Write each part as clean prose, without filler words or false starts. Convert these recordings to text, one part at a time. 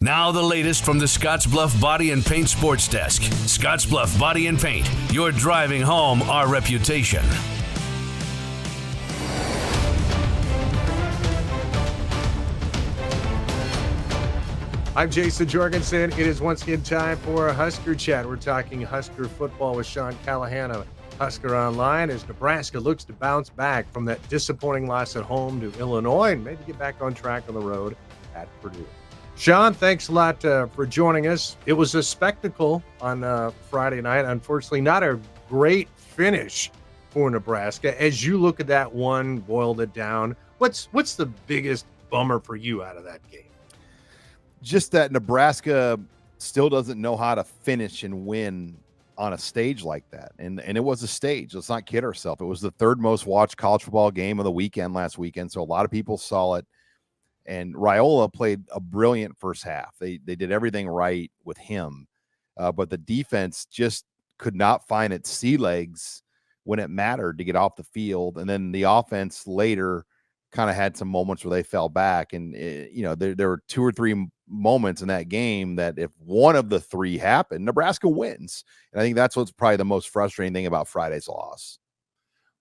Now the latest from the Scottsbluff Body and Paint Sports Desk. Scottsbluff Body and Paint, you're driving home our reputation. I'm Jayson Jorgensen. It is once again time for Husker Chat. We're talking Husker football with Sean Callahan of Husker Online as Nebraska looks to bounce back from that disappointing loss at home to Illinois and maybe get back on track on the road at Purdue. Sean, thanks a lot for joining us. It was a spectacle on Friday night. Unfortunately, not a great finish for Nebraska. As you look at that one, boiled it down, what's the biggest bummer for you out of that game? Just that Nebraska still doesn't know how to finish and win on a stage like that. And it was a stage. Let's not kid ourselves. It was the third most watched college football game of the weekend last weekend. So a lot of people saw it. And Riola played a brilliant first half. They did everything right with him. But the defense just could not find its sea legs when it mattered to get off the field. And then the offense later kind of had some moments where they fell back. And, there were two or three moments in that game that if one of the three happened, Nebraska wins. And I think that's what's probably the most frustrating thing about Friday's loss.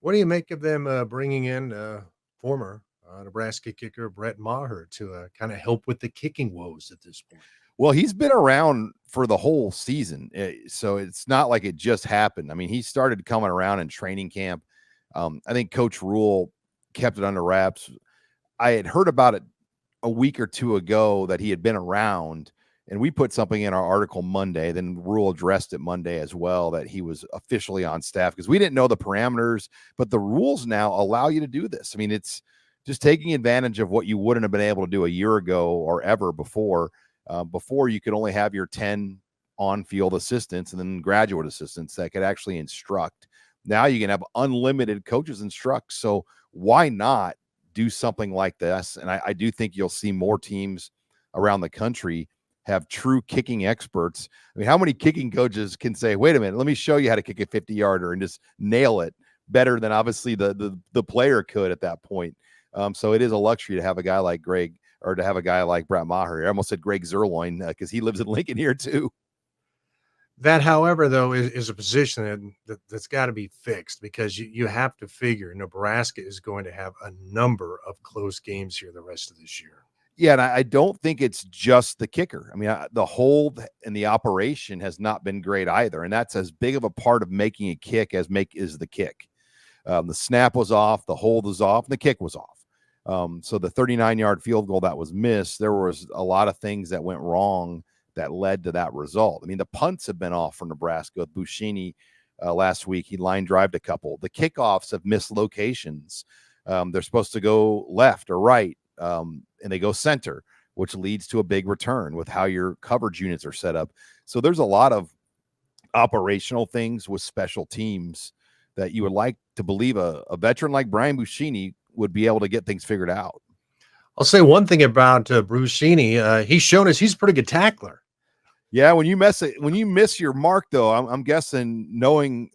What do you make of them bringing in former Nebraska kicker Brett Maher to kind of help with the kicking woes at this point? Well, he's been around for the whole season, so it's not like it just happened. I mean, he started coming around in training camp. I think Coach Rule kept it under wraps. I had heard about it a week or two ago that he had been around, and we put something in our article Monday. Then Rule addressed it Monday as well, that he was officially on staff because we didn't know the parameters, but the rules now allow you to do this. I mean, it's just taking advantage of what you wouldn't have been able to do a year ago or ever before. Before you could only have your 10 on-field assistants and then graduate assistants that could actually instruct. Now you can have unlimited coaches instruct. So why not do something like this? And I do think you'll see more teams around the country have true kicking experts. I mean, how many kicking coaches can say, wait a minute, let me show you how to kick a 50-yarder and just nail it better than obviously the player could at that point. So it is a luxury to have a guy like Greg, or to have a guy like Brett Maher. I almost said Greg Zerloin because he lives in Lincoln here too. That, however, though, is a position that's got to be fixed because you have to figure Nebraska is going to have a number of close games here the rest of this year. Yeah, and I don't think it's just the kicker. I mean, the hold and the operation has not been great either, and that's as big of a part of making a kick as is the kick. The snap was off, the hold was off, and the kick was off. So the 39-yard field goal that was missed, there was a lot of things that went wrong that led to that result. I mean, the punts have been off for Nebraska with Buschini last week. He line drived a couple. The kickoffs have missed locations. They're supposed to go left or right, and they go center, which leads to a big return with how your coverage units are set up. So there's a lot of operational things with special teams that you would like to believe a veteran like Brian Buschini would be able to get things figured out. I'll say one thing about Buschini. He's shown us he's a pretty good tackler. Yeah, when you miss your mark, though, I'm guessing knowing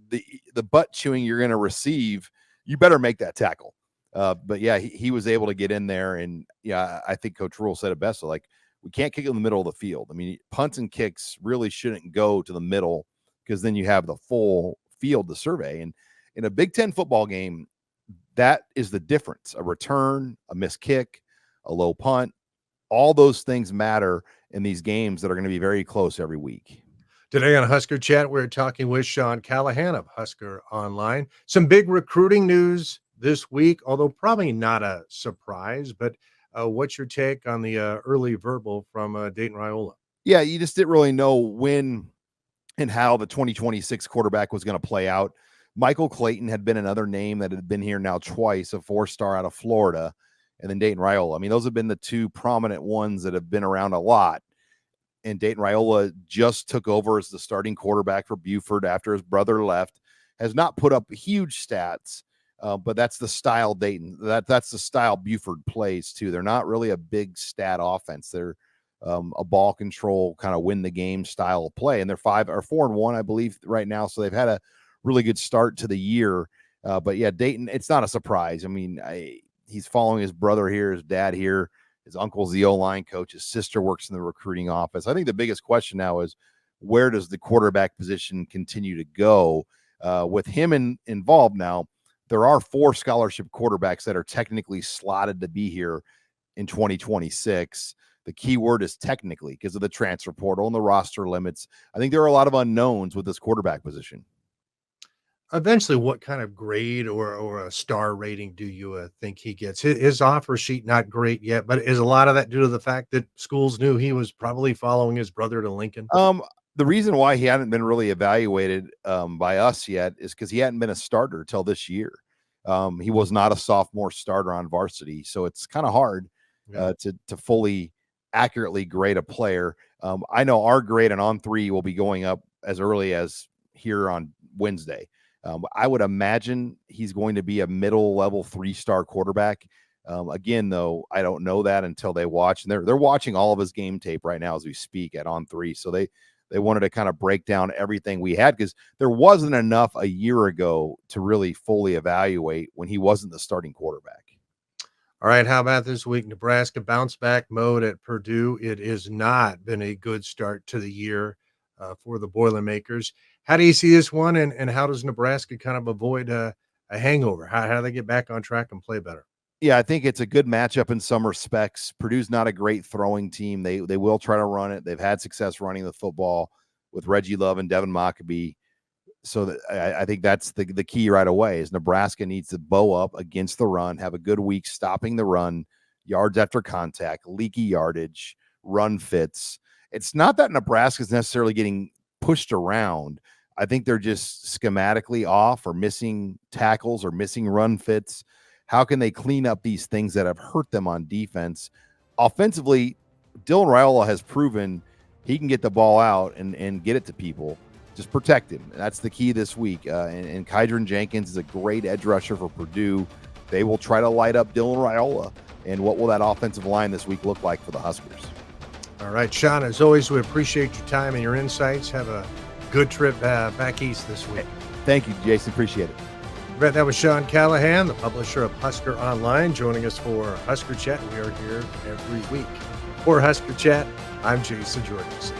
the butt chewing you're going to receive, you better make that tackle. But yeah, he was able to get in there, and yeah, I think Coach Rule said it best. So, like, we can't kick in the middle of the field. I mean, punts and kicks really shouldn't go to the middle because then you have the full field to survey. And in a Big Ten football game, that is the difference. A return, a missed kick, a low punt, all those things matter in these games that are going to be very close every week. Today on Husker Chat, we're talking with Sean Callahan of Husker Online. Some big recruiting news this week, although probably not a surprise, but what's your take on the early verbal from Dayton Riola? Yeah, you just didn't really know when and how the 2026 quarterback was going to play out. Michael Clayton had been another name that had been here now twice, a 4-star out of Florida, and then Dayton Riola. I mean, those have been the two prominent ones that have been around a lot. And Dayton Riola just took over as the starting quarterback for Buford after his brother left. Has not put up huge stats, but that's the style Dayton. That's the style Buford plays too. They're not really a big stat offense. They're a ball control kind of win the game style of play, and they're 4-1, I believe, right now. So they've had a really good start to the year. But yeah, Dayton, it's not a surprise. I mean, he's following his brother here, his dad here. His uncle's the O-line coach. His sister works in the recruiting office. I think the biggest question now is, where does the quarterback position continue to go? With him involved now, there are 4 scholarship quarterbacks that are technically slotted to be here in 2026. The key word is technically, because of the transfer portal and the roster limits. I think there are a lot of unknowns with this quarterback position. Eventually, what kind of grade or a star rating do you think he gets? His offer sheet not great yet, but is a lot of that due to the fact that schools knew he was probably following his brother to Lincoln? The reason why he hadn't been really evaluated by us yet is because he hadn't been a starter till this year. He was not a sophomore starter on varsity, so it's kind of hard to fully accurately grade a player. I know our grade on On3 will be going up as early as here on Wednesday. I would imagine he's going to be a middle level 3-star quarterback. Again, though, I don't know that until they watch, and they're watching all of his game tape right now as we speak at On3. So they wanted to kind of break down everything we had, because there wasn't enough a year ago to really fully evaluate when he wasn't the starting quarterback. All right, how about this week? Nebraska bounce back mode at Purdue. It has not been a good start to the year for the Boilermakers. How do you see this one, and how does Nebraska kind of avoid a hangover? How do they get back on track and play better? Yeah, I think it's a good matchup in some respects. Purdue's not a great throwing team. They will try to run it. They've had success running the football with Reggie Love and Devin Mockabee. So I think that's the key right away is Nebraska needs to bow up against the run, have a good week stopping the run, yards after contact, leaky yardage, run fits. It's not that Nebraska's necessarily getting pushed around. I think they're just schematically off or missing tackles or missing run fits. How can they clean up these things that have hurt them on defense? Offensively, Dylan Riola has proven he can get the ball out and get it to people. Just protect him. That's the key this week. And Kydron Jenkins is a great edge rusher for Purdue. They will try to light up Dylan Riola. And what will that offensive line this week look like for the Huskers? All right, Sean, as always, we appreciate your time and your insights. Have a good trip back east this week. Thank you, Jayson. Appreciate it. That was Sean Callahan, the publisher of Husker Online, joining us for Husker Chat. We are here every week. For Husker Chat, I'm Jayson Jorgensen.